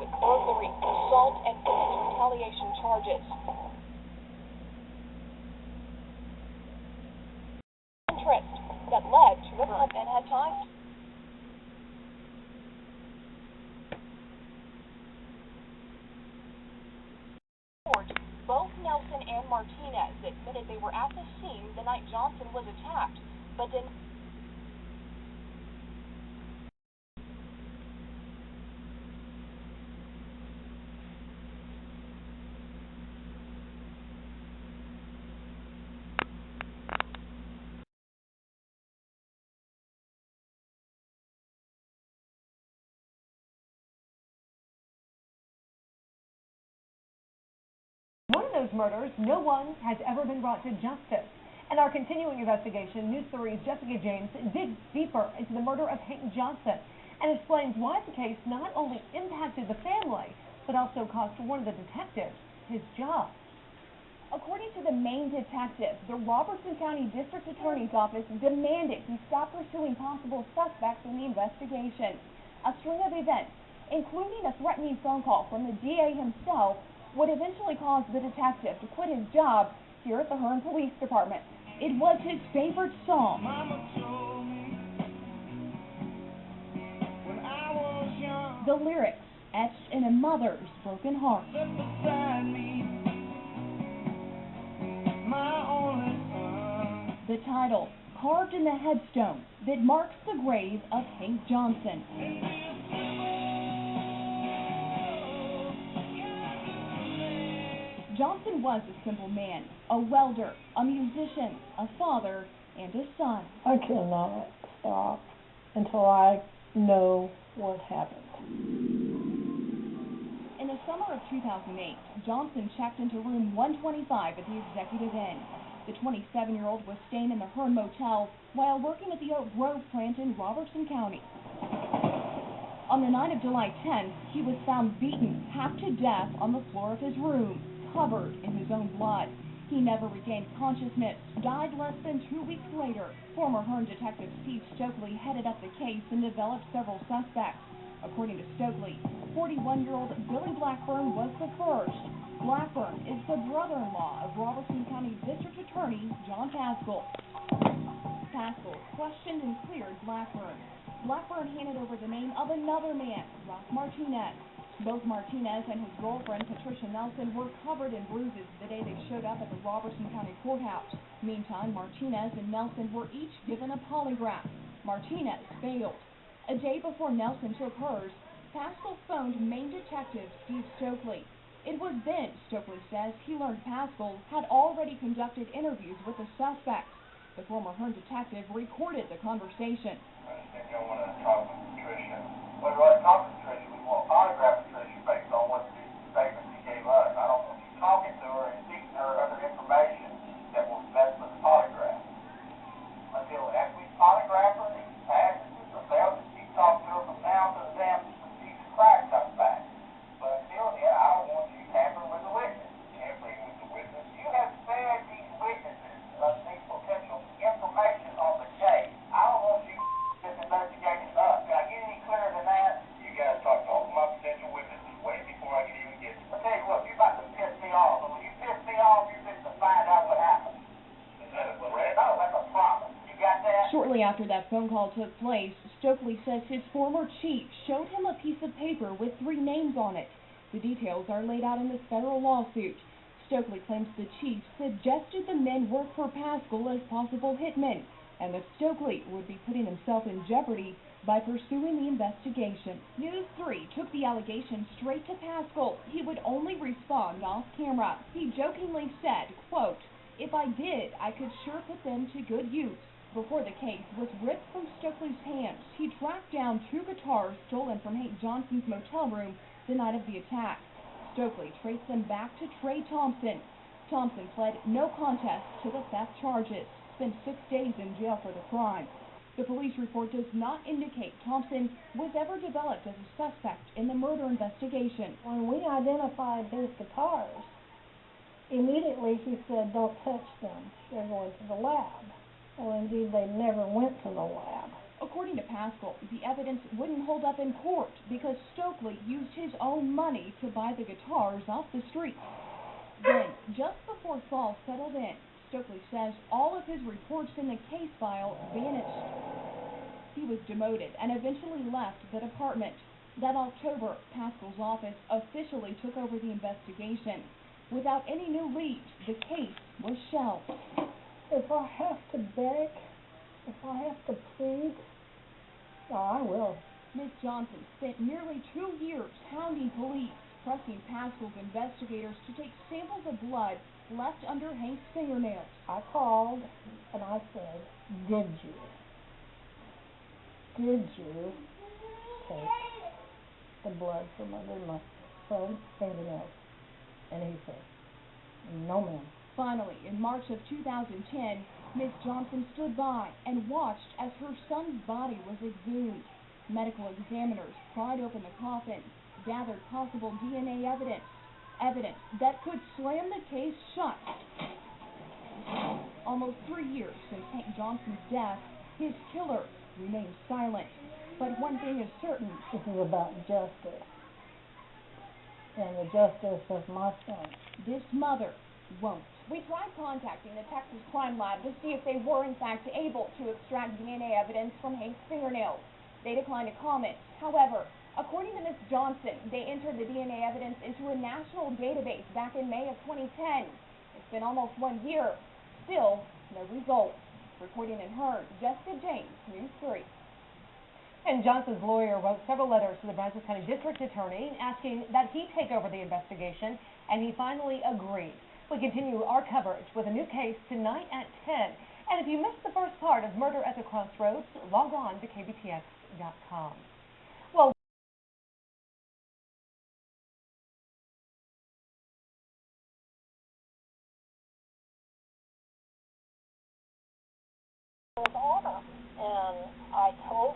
with burglary, assault, and police retaliation charges. Interest that led to a and had ties. Both Nelson and Martinez admitted they were at the scene the night Johnson was attacked, but then one of those murders, no one has ever been brought to justice. In our continuing investigation, News 3's Jessica James digs deeper into the murder of Hank Johnson and explains why the case not only impacted the family, but also cost one of the detectives his job. According to the main detective, the Robertson County District Attorney's Office demanded he stop pursuing possible suspects in the investigation. A string of events, including a threatening phone call from the DA himself, would eventually cause the detective to quit his job here at the Hearne Police Department. It was his favorite song. Mama told me when I was young, The lyrics etched in a mother's broken heart. sit beside me, my only son. The title, carved in the headstone that marks the grave of Hank Johnson. Johnson was a simple man, a welder, a musician, a father, and a son. I cannot stop until I know what happened. In the summer of 2008, Johnson checked into room 125 at the Executive Inn. The 27-year-old was staying in the Hearne Motel while working at the Oak Grove plant in Robertson County. On the night of July 10th, he was found beaten half to death on the floor of his room, covered in his own blood. He never regained consciousness, died less than 2 weeks later. Former Hearne detective Steve Stokely headed up the case and developed several suspects. According to Stokely, 41-year-old Billy Blackburn was the first. Blackburn is the brother-in-law of Robertson County District Attorney John Paschall. Paschall questioned and cleared Blackburn. Blackburn handed over the name of another man, Ralph Martinez. Both Martinez and his girlfriend, Patricia Nelson, were covered in bruises the day they showed up at the Robertson County Courthouse. Meantime, Martinez and Nelson were each given a polygraph. Martinez failed. A day before Nelson took hers, Paschall phoned Maine Detective Steve Stokely. It was then, Stokely says, he learned Paschall had already conducted interviews with the suspects. The former Hearne detective recorded the conversation. I understand you don't want to talk with Patricia. Well, we're talking to Patricia. We want a polygraph Patricia based on what the statements he gave us. I don't want you talking to her and seeking her other information that will mess with the polygraph. Until after we polygraph her, he passes it or fails it, you talk to her from now to the damn piece of crack comes back. But until then, I don't want you tampering with the witness. Tampering with the witness? You have fed these witnesses these potential information on the case. I don't want you this investigation up. Can I get any clearer than that? You guys talk to all my potential witnesses way before I can even get to. I'll tell you what, you're about to piss me off. And when you piss me off, you're going to find out what happened. Is that a threat? No, that's a promise. You got that? Shortly after that phone call took place, Stokely says his former chief showed him a piece of paper with 3 names on it. The details are laid out in this federal lawsuit. Stokely claims the chief suggested the men work for Paschall as possible hitmen, and that Stokely would be putting himself in jeopardy by pursuing the investigation. News 3 took the allegation straight to Paschall. He would only respond off camera. He jokingly said, quote, "If I did, I could sure put them to good use." Before the case was ripped from Stokely's hands, he tracked down 2 guitars stolen from Hank Johnson's motel room the night of the attack. Stokely traced them back to Trey Thompson. Thompson pled no contest to the theft charges, spent 6 days in jail for the crime. The police report does not indicate Thompson was ever developed as a suspect in the murder investigation. When we identified his guitars, immediately he said, "Don't touch them. They're going to the lab." Well, indeed, they never went to the lab. According to Paschall, the evidence wouldn't hold up in court because Stokely used his own money to buy the guitars off the street. Then, just before fall settled in, Stokely says all of his reports in the case file vanished. He was demoted and eventually left the department. That October, Paschall's office officially took over the investigation. Without any new leads, the case was shelved. If I have to beg, if I have to plead, I will. Ms. Johnson spent nearly 2 years hounding police, pressing Paschall's investigators to take samples of blood left under Hank's fingernails. I called and I said, did you take the blood from under my son's fingernails? And he said, no, ma'am. Finally, in March of 2010, Ms. Johnson stood by and watched as her son's body was exhumed. Medical examiners pried open the coffin, gathered possible DNA evidence that could slam the case shut. Almost 3 years since Hank Johnson's death, his killer remains silent. But one thing is certain. This is about justice, and the justice of my son. This mother won't. We tried contacting the Texas Crime Lab to see if they were in fact able to extract DNA evidence from Hank's fingernails. They declined to comment. However, according to Ms. Johnson, they entered the DNA evidence into a national database back in May of 2010. It's been almost 1 year. Still, no results. Reporting in Hearne, Jessica James, News 3. And Johnson's lawyer wrote several letters to the Brazos County District Attorney asking that he take over the investigation, and he finally agreed. We continue our coverage with a new case tonight at 10. And if you missed the first part of Murder at the Crossroads, log on to kbtx.com. Well, honor, and I told